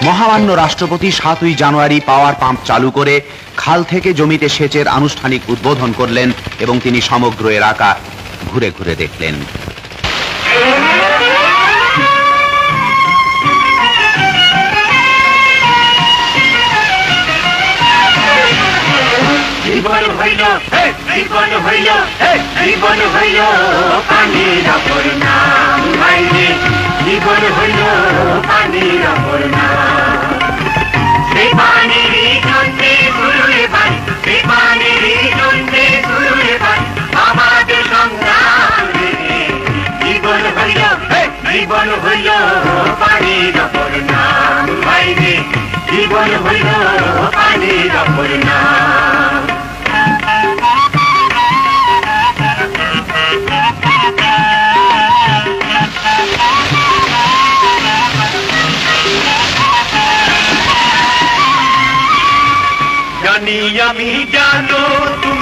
মহামান্য রাষ্ট্রপতি 7ই জানুয়ারি পাওয়ার পাম্প চালু করে খাল থেকে জমিতে সেচের আনুষ্ঠানিক উদ্বোধন করলেন এবং তিনি সমগ্র এলাকা ঘুরে ঘুরে দেখলেন। জীবন হইল জীবন হইল জীবন হইল পানির অপর নাম ভাইরে, জীবন হইল পানির অপর নাম। সে পানির জন্যে শুরুরে পান, সে পানির জন্যে শুরুরে পান আমাদের সংগ্রাম। জীবন হইল জীবন হইল পানির অপর নাম ভাইরে, জীবন হইল পানির অপর নাম। জানি আমি জানো তুমি